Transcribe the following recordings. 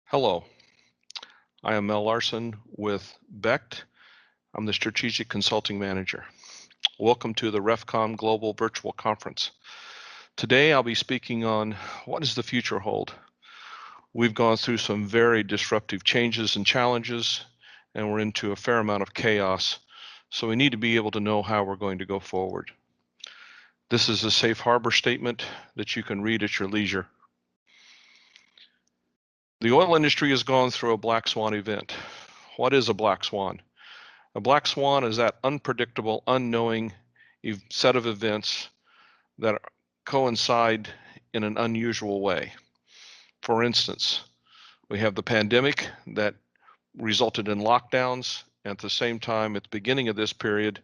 Hello, I am Mel Larson with Becht. I'm the Strategic Consulting Manager. Welcome to the RefComm Global Virtual Conference. Today I'll be speaking on what does the future hold. We've gone through some very disruptive changes and challenges, and we're into a fair amount of chaos, so we need to be able to know how we're going to go forward. This is a safe harbor statement that you can read at your leisure. The oil industry has gone through a black swan event. What is a black swan? A black swan is that unpredictable, unknowing set of events that coincide in an unusual way. For instance, we have the pandemic that resulted in lockdowns. At the same time, at the beginning of this period,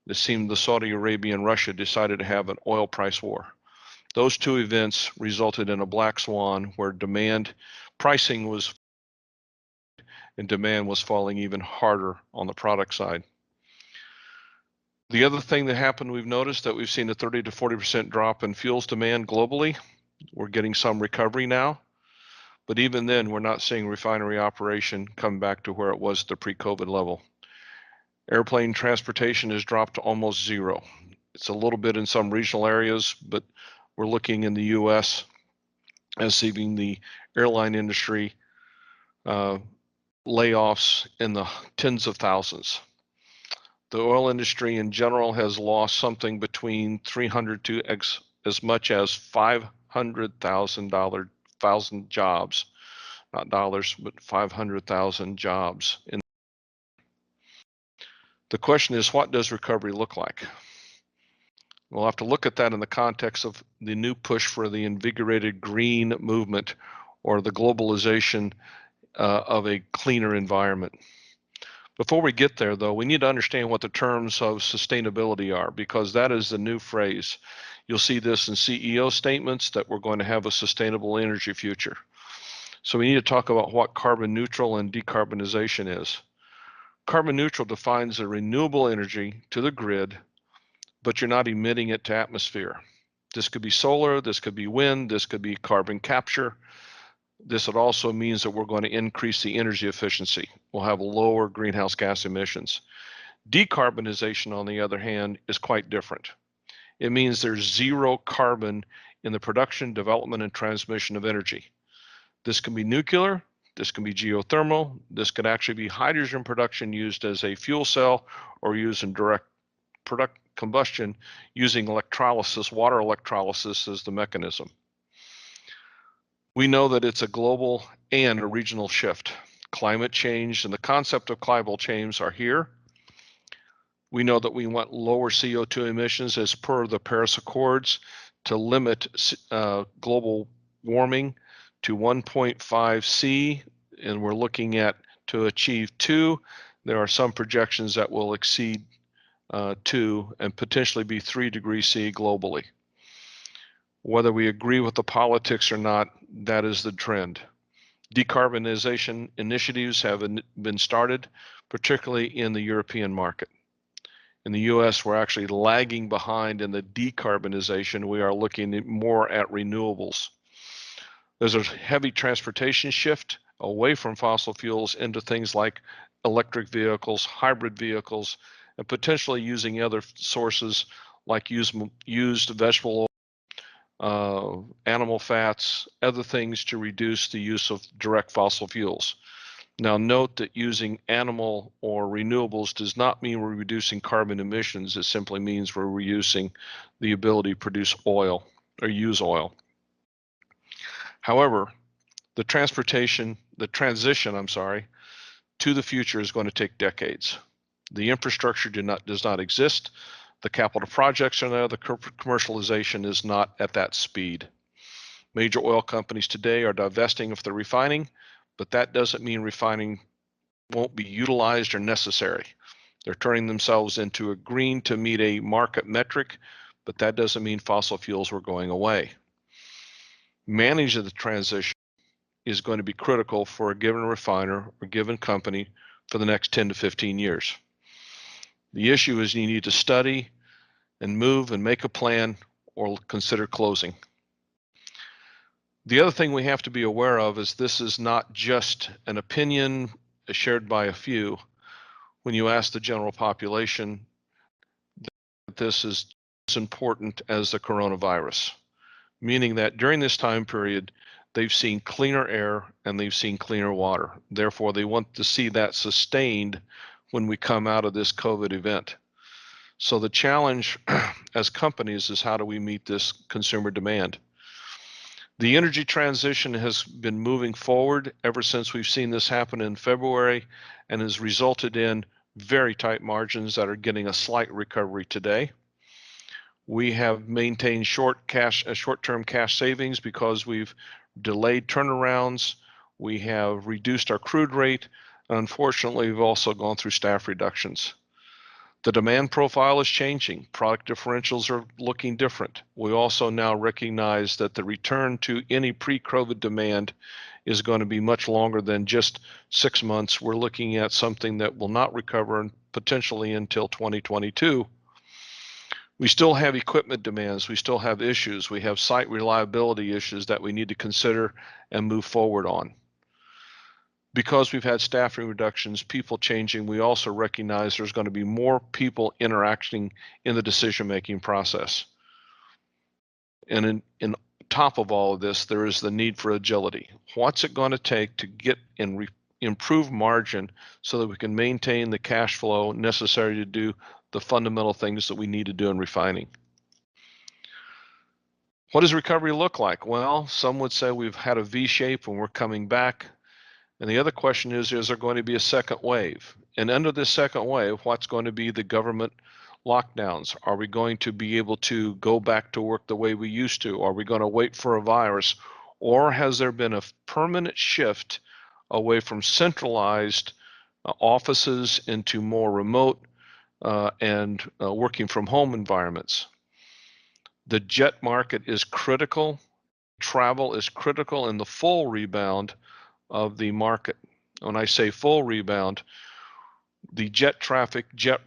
it seemed the Saudi Arabia and Russia decided to have an oil price war. Those two events resulted in a black swan where pricing was, and demand was falling even harder on the product side. The other thing that happened, we've noticed that we've seen a 30 to 40% drop in fuels demand globally. We're getting some recovery now, but even then we're not seeing refinery operation come back to where it was the pre-COVID level. Airplane transportation has dropped to almost zero. It's a little bit in some regional areas, but we're looking in the US as seeing the airline industry layoffs in the tens of thousands. The oil industry in general has lost something between 300 to as much as 500,000 jobs, not dollars, but 500,000 jobs. The question is, what does recovery look like? We'll have to look at that in the context of the new push for the invigorated green movement, or the globalization of a cleaner environment. Before we get there, though, we need to understand what the terms of sustainability are, because that is the new phrase. You'll see this in CEO statements that we're going to have a sustainable energy future. So we need to talk about what carbon neutral and decarbonization is. Carbon neutral defines a renewable energy to the grid, but you're not emitting it to atmosphere. This could be solar, this could be wind, this could be carbon capture. This also means that we're going to increase the energy efficiency. We'll have lower greenhouse gas emissions. Decarbonization, on the other hand, is quite different. It means there's zero carbon in the production, development, and transmission of energy. This can be nuclear, this can be geothermal, this could actually be hydrogen production used as a fuel cell or used in direct product combustion using electrolysis, water electrolysis as the mechanism. We know that it's a global and a regional shift. Climate change and the concept of climate change are here. We know that we want lower CO2 emissions as per the Paris Accords to limit global warming to 1.5 C, and we're looking at to achieve 2. There are some projections that will exceed 2 and potentially be 3 degrees C globally. Whether we agree with the politics or not, that is the trend. Decarbonization initiatives have been started, particularly in the European market. In the US, we're actually lagging behind in the decarbonization. We are looking more at renewables. There's a heavy transportation shift away from fossil fuels into things like electric vehicles, hybrid vehicles, and potentially using other sources like used vegetable oil, animal fats, other things to reduce the use of direct fossil fuels. Now note that using animal or renewables does not mean we're reducing carbon emissions. It simply means we're reducing the ability to produce oil or use oil. However, the transition, to the future is going to take decades. The infrastructure does not exist. The capital projects are there. The commercialization is not at that speed. Major oil companies today are divesting of the refining, but that doesn't mean refining won't be utilized or necessary. They're turning themselves into a green to meet a market metric, but that doesn't mean fossil fuels were going away. Managing the transition is going to be critical for a given refiner or given company for the next 10 to 15 years. The issue is you need to study and move and make a plan or consider closing. The other thing we have to be aware of is this is not just an opinion shared by a few. When you ask the general population, this is as important as the coronavirus, meaning that during this time period, they've seen cleaner air and they've seen cleaner water. Therefore, they want to see that sustained when we come out of this COVID event. So the challenge as companies is how do we meet this consumer demand? The energy transition has been moving forward ever since we've seen this happen in February and has resulted in very tight margins that are getting a slight recovery today. We have maintained short-term cash savings because we've delayed turnarounds. We have reduced our crude rate. Unfortunately, we've also gone through staff reductions. The demand profile is changing. Product differentials are looking different. We also now recognize that the return to any pre-COVID demand is going to be much longer than just 6 months. We're looking at something that will not recover potentially until 2022. We still have equipment demands. We still have issues. We have site reliability issues that we need to consider and move forward on. Because we've had staffing reductions, people changing, we also recognize there's going to be more people interacting in the decision-making process. And in top of all of this, there is the need for agility. What's it going to take to get and improve margin so that we can maintain the cash flow necessary to do the fundamental things that we need to do in refining? What does recovery look like? Well, some would say we've had a V shape and we're coming back. And the other question is there going to be a second wave? And under this second wave, what's going to be the government lockdowns? Are we going to be able to go back to work the way we used to? Are we going to wait for a virus? Or has there been a permanent shift away from centralized offices into more remote and working from home environments? The jet market is critical. Travel is critical in the full rebound of the market. When I say full rebound, the jet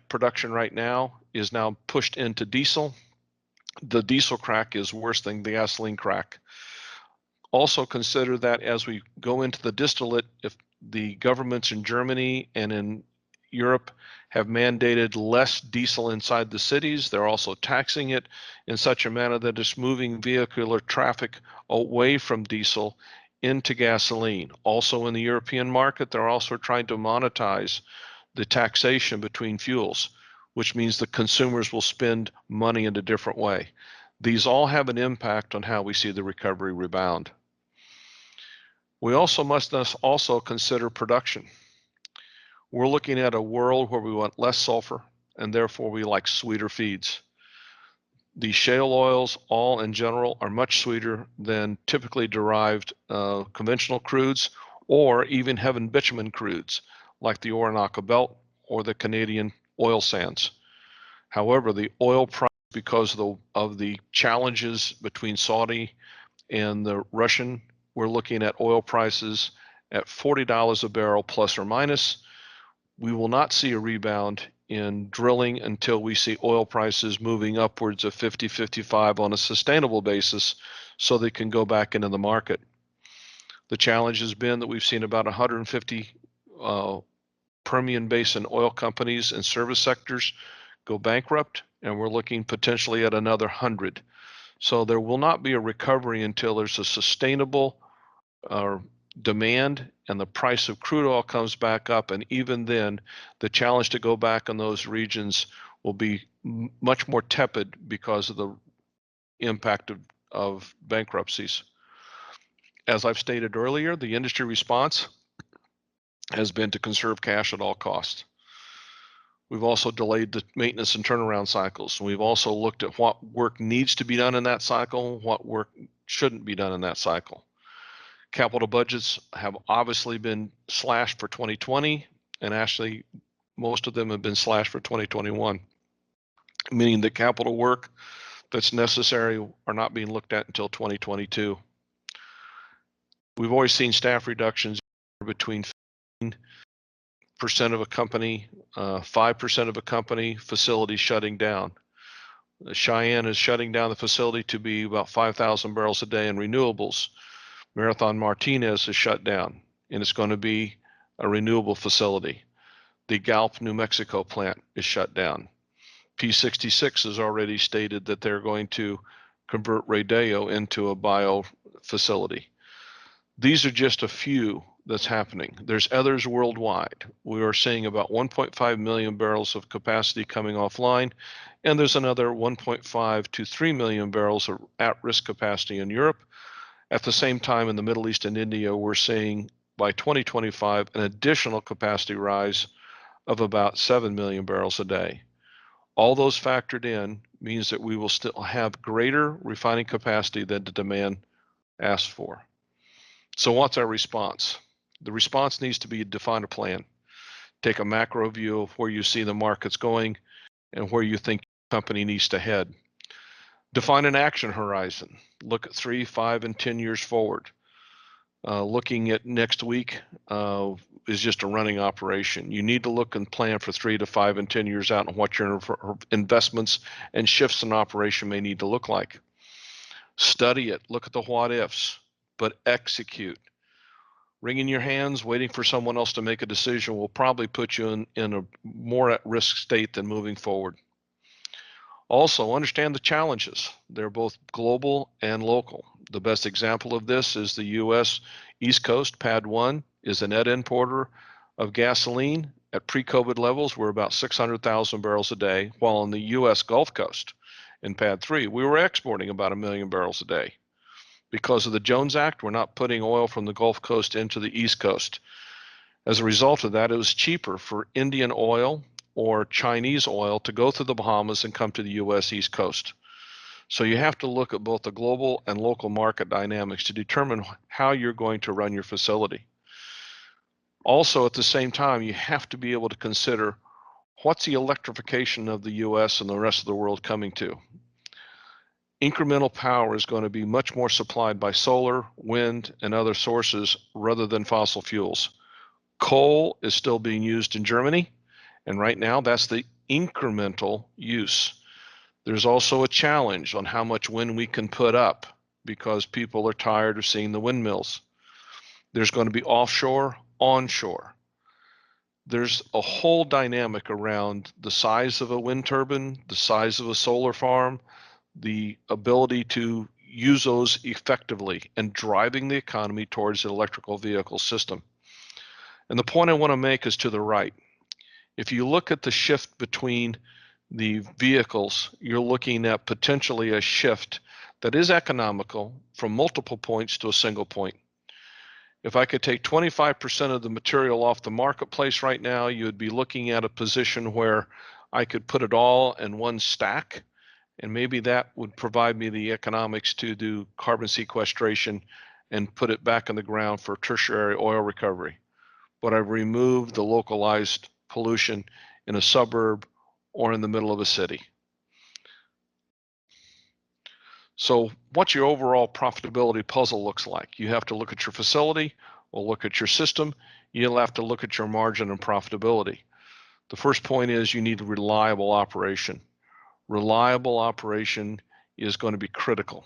production right now is now pushed into diesel. The diesel crack is worse than the gasoline crack. Also consider that as we go into the distillate, if the governments in Germany and in Europe have mandated less diesel inside the cities, they're also taxing it in such a manner that it's moving vehicular traffic away from diesel into gasoline. Also in the European market, they're also trying to monetize the taxation between fuels, which means the consumers will spend money in a different way. These all have an impact on how we see the recovery rebound. We also must also consider production. We're looking at a world where we want less sulfur, and therefore we like sweeter feeds. The shale oils, all in general, are much sweeter than typically derived conventional crudes, or even heavy bitumen crudes, like the Orinoco Belt or the Canadian oil sands. However, the oil price, because of the challenges between Saudi and the Russian, we're looking at oil prices at $40 a barrel plus or minus. We will not see a rebound in drilling until we see oil prices moving upwards of 50, 55 on a sustainable basis so they can go back into the market. The challenge has been that we've seen about 150 Permian Basin oil companies and service sectors go bankrupt, and we're looking potentially at another 100. So there will not be a recovery until there's a sustainable demand and the price of crude oil comes back up, and even then the challenge to go back in those regions will be much more tepid because of the impact of bankruptcies. As I've stated earlier, the industry response has been to conserve cash at all costs. We've also delayed the maintenance and turnaround cycles. We've also looked at what work needs to be done in that cycle, what work shouldn't be done in that cycle. Capital budgets have obviously been slashed for 2020, and actually most of them have been slashed for 2021, meaning the capital work that's necessary are not being looked at until 2022. We've always seen staff reductions between 15% of a company, 5% of a company, facility shutting down. Cheyenne is shutting down the facility to be about 5,000 barrels a day in renewables. Marathon Martinez is shut down, and it's going to be a renewable facility. The Galp, New Mexico plant is shut down. P66 has already stated that they're going to convert Rodeo into a bio facility. These are just a few that's happening. There's others worldwide. We are seeing about 1.5 million barrels of capacity coming offline, and there's another 1.5 to 3 million barrels of at-risk capacity in Europe. At the same time, in the Middle East and India, we're seeing by 2025 an additional capacity rise of about 7 million barrels a day. All those factored in means that we will still have greater refining capacity than the demand asks for. So what's our response? The response needs to be define a plan. Take a macro view of where you see the markets going and where you think your company needs to head. Define an action horizon. Look at 3, 5, and 10 years forward. Looking at next week is just a running operation. You need to look and plan for 3 to 5 and 10 years out and what your investments and shifts in operation may need to look like. Study it, look at the what ifs, but execute. Wringing your hands, waiting for someone else to make a decision will probably put you in a more at-risk state than moving forward. Also, understand the challenges. They're both global and local. The best example of this is the U.S. East Coast. PAD 1 is a net importer of gasoline. At pre-COVID levels, we're about 600,000 barrels a day, while on the U.S. Gulf Coast in PAD 3, we were exporting about 1 million barrels a day. Because of the Jones Act, we're not putting oil from the Gulf Coast into the East Coast. As a result of that, it was cheaper for Indian oil or Chinese oil to go through the Bahamas and come to the U.S. East Coast. So you have to look at both the global and local market dynamics to determine how you're going to run your facility. Also, at the same time, you have to be able to consider what's the electrification of the U.S. and the rest of the world coming to. Incremental power is going to be much more supplied by solar, wind, and other sources rather than fossil fuels. Coal is still being used in Germany, and right now that's the incremental use. There's also a challenge on how much wind we can put up because people are tired of seeing the windmills. There's going to be offshore, onshore. There's a whole dynamic around the size of a wind turbine, the size of a solar farm, the ability to use those effectively and driving the economy towards an electrical vehicle system. And the point I want to make is to the right. If you look at the shift between the vehicles, you're looking at potentially a shift that is economical from multiple points to a single point. If I could take 25% of the material off the marketplace right now, you would be looking at a position where I could put it all in one stack, and maybe that would provide me the economics to do carbon sequestration and put it back in the ground for tertiary oil recovery. But I've removed the localized pollution in a suburb or in the middle of a city. So what your overall profitability puzzle looks like. You have to look at your facility, or look at your system. You'll have to look at your margin and profitability. The first point is you need a reliable operation. Reliable operation is going to be critical.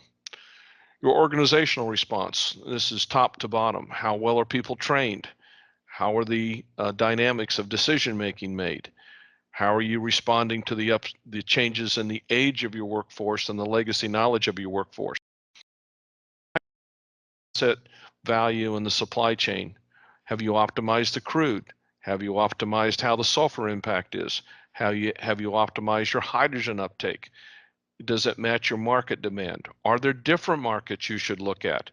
Your organizational response, this is top to bottom. How well are people trained? How are the dynamics of decision making made? How are you responding to the changes in the age of your workforce and the legacy knowledge of your workforce? Asset value in the supply chain. Have you optimized the crude? Have you optimized how the sulfur impact is? Have you optimized your hydrogen uptake? Does it match your market demand? Are there different markets you should look at?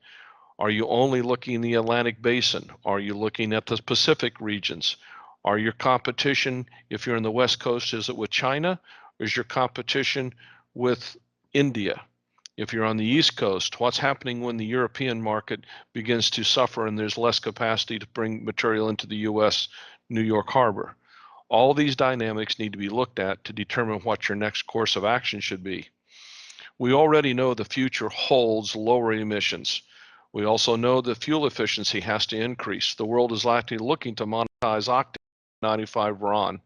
Are you only looking in the Atlantic Basin? Are you looking at the Pacific regions? Are your competition, if you're in the West Coast, is it with China? Or is your competition with India? If you're on the East Coast, what's happening when the European market begins to suffer and there's less capacity to bring material into the U.S. New York Harbor? All these dynamics need to be looked at to determine what your next course of action should be. We already know the future holds lower emissions. We also know that fuel efficiency has to increase. The world is likely looking to monetize octane 95 RON.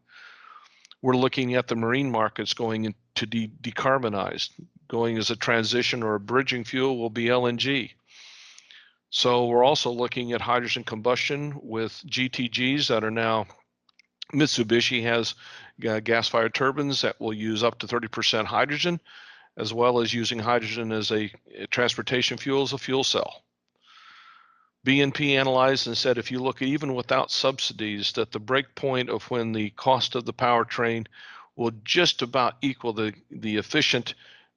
We're looking at the marine markets going into decarbonized. Going as a transition or a bridging fuel will be LNG. So we're also looking at hydrogen combustion with GTGs that are now, Mitsubishi has gas-fired turbines that will use up to 30% hydrogen, as well as using hydrogen as a transportation fuel as a fuel cell. BNP analyzed and said if you look at even without subsidies, that the break point of when the cost of the powertrain will just about equal the efficient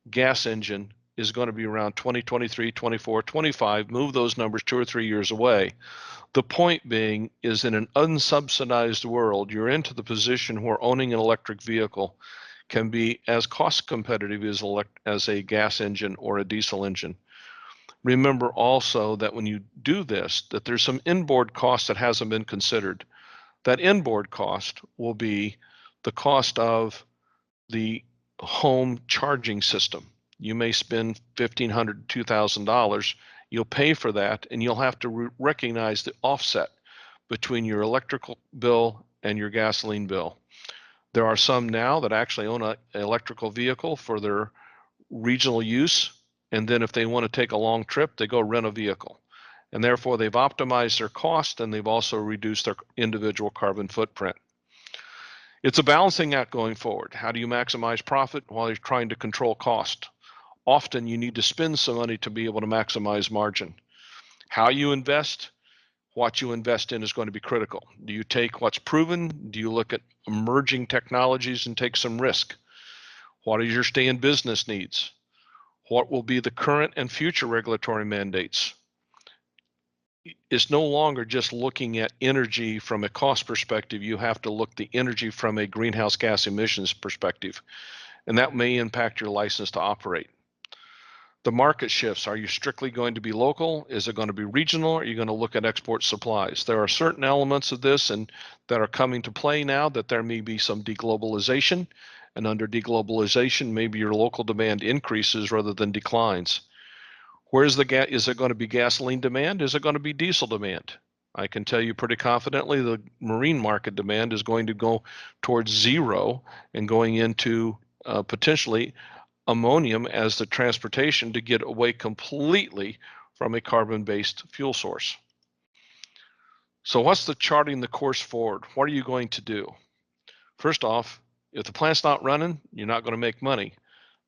gas engine is going to be around 2023, 24, 25. Move those numbers 2 or 3 years away. The point being is in an unsubsidized world, you're into the position where owning an electric vehicle can be as cost competitive as a gas engine or a diesel engine. Remember also that when you do this, that there's some inboard cost that hasn't been considered. That inboard cost will be the cost of the home charging system. You may spend $1,500, $2,000. You'll pay for that, and you'll have to recognize the offset between your electrical bill and your gasoline bill. There are some now that actually own an electrical vehicle for their regional use, and then if they want to take a long trip, they go rent a vehicle. And therefore, they've optimized their cost, and they've also reduced their individual carbon footprint. It's a balancing act going forward. How do you maximize profit while you're trying to control cost? Often you need to spend some money to be able to maximize margin. How you invest, what you invest in is going to be critical. Do you take what's proven? Do you look at emerging technologies and take some risk? What are your stay in business needs? What will be the current and future regulatory mandates? It's no longer just looking at energy from a cost perspective. You have to look at the energy from a greenhouse gas emissions perspective, and that may impact your license to operate. The market shifts. Are you strictly going to be local? Is it going to be regional? Are you going to look at export supplies? There are certain elements of this and that are coming to play now that there may be some deglobalization, and under deglobalization, maybe your local demand increases rather than declines. Where's the gas? Is it going to be gasoline demand? Is it going to be diesel demand? I can tell you pretty confidently the marine market demand is going to go towards zero and going into potentially ammonium as the transportation to get away completely from a carbon-based fuel source. So what's the charting the course forward? What are you going to do? First off, if the plant's not running, you're not going to make money.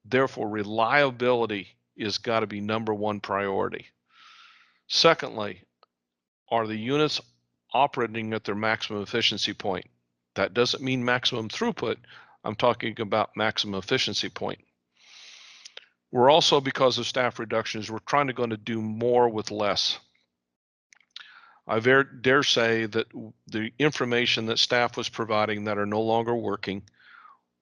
Therefore, reliability is got to be number one priority. Secondly, are the units operating at their maximum efficiency point? That doesn't mean maximum throughput. I'm talking about maximum efficiency point. We're also, because of staff reductions, we're trying to do more with less. I dare say that the information that staff was providing that are no longer working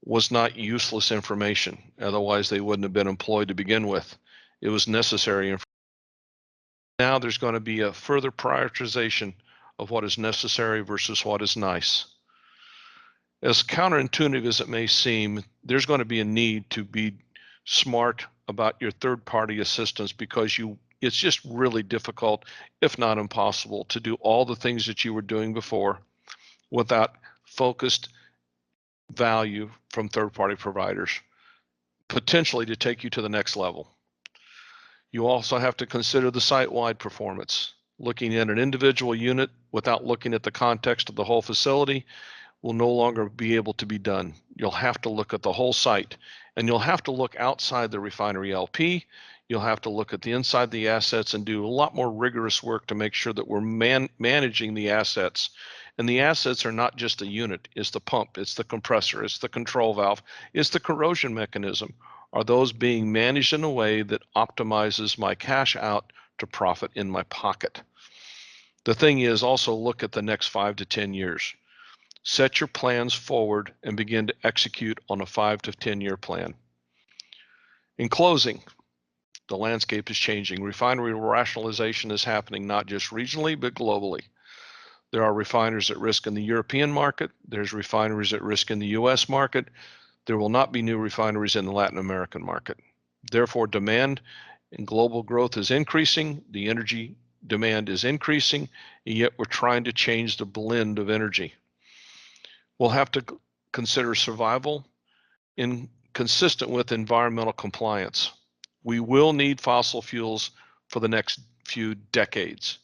was not useless information. Otherwise, they wouldn't have been employed to begin with. It was necessary information. Now there's going to be a further prioritization of what is necessary versus what is nice. As counterintuitive as it may seem, there's going to be a need to be smart about your third-party assistance because it's just really difficult, if not impossible, to do all the things that you were doing before without focused value from third-party providers, potentially to take you to the next level. You also have to consider the site-wide performance. Looking at an individual unit without looking at the context of the whole facility will no longer be able to be done. You'll have to look at the whole site, and you'll have to look outside the refinery LP. You'll have to look at the inside the assets and do a lot more rigorous work to make sure that we're managing the assets. And the assets are not just a unit. It's the pump, it's the compressor, it's the control valve, it's the corrosion mechanism. Are those being managed in a way that optimizes my cash out to profit in my pocket? The thing is, also look at the next 5 to 10 years. Set your plans forward and begin to execute on a 5 to 10 year plan. In closing, the landscape is changing. Refinery rationalization is happening not just regionally, but globally. There are refiners at risk in the European market. There's refineries at risk in the US market. There will not be new refineries in the Latin American market. Therefore, demand and global growth is increasing. The energy demand is increasing, and yet we're trying to change the blend of energy. We'll have to consider survival consistent with environmental compliance. We will need fossil fuels for the next few decades.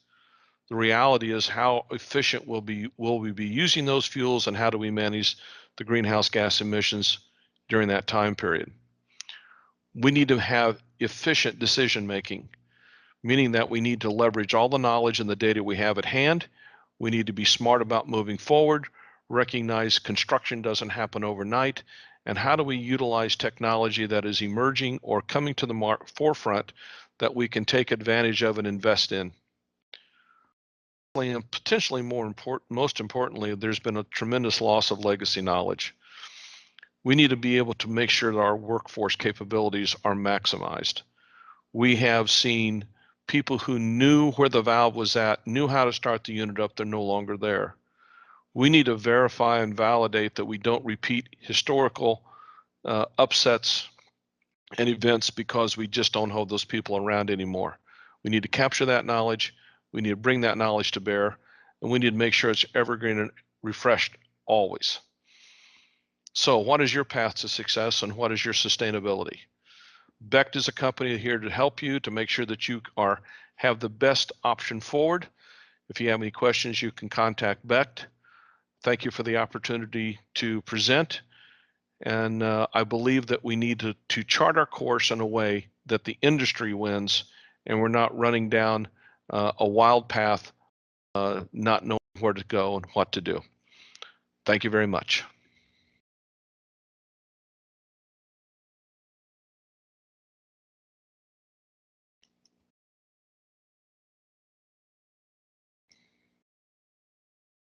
The reality is, how efficient will we be using those fuels, and how do we manage the greenhouse gas emissions during that time period? We need to have efficient decision making, meaning that we need to leverage all the knowledge and the data we have at hand. We need to be smart about moving forward, recognize construction doesn't happen overnight, and how do we utilize technology that is emerging or coming to the forefront that we can take advantage of and invest in. And potentially most importantly, there's been a tremendous loss of legacy knowledge. We need to be able to make sure that our workforce capabilities are maximized. We have seen people who knew where the valve was at, knew how to start the unit up, they're no longer there. We need to verify and validate that we don't repeat historical upsets and events because we just don't hold those people around anymore. We need to capture that knowledge. We need to bring that knowledge to bear, and we need to make sure it's evergreen and refreshed always. So what is your path to success, and what is your sustainability? Becht is a company here to help you to make sure that you have the best option forward. If you have any questions, you can contact Becht. Thank you for the opportunity to present. And I believe that we need to chart our course in a way that the industry wins, and we're not running down a wild path, not knowing where to go and what to do. Thank you very much.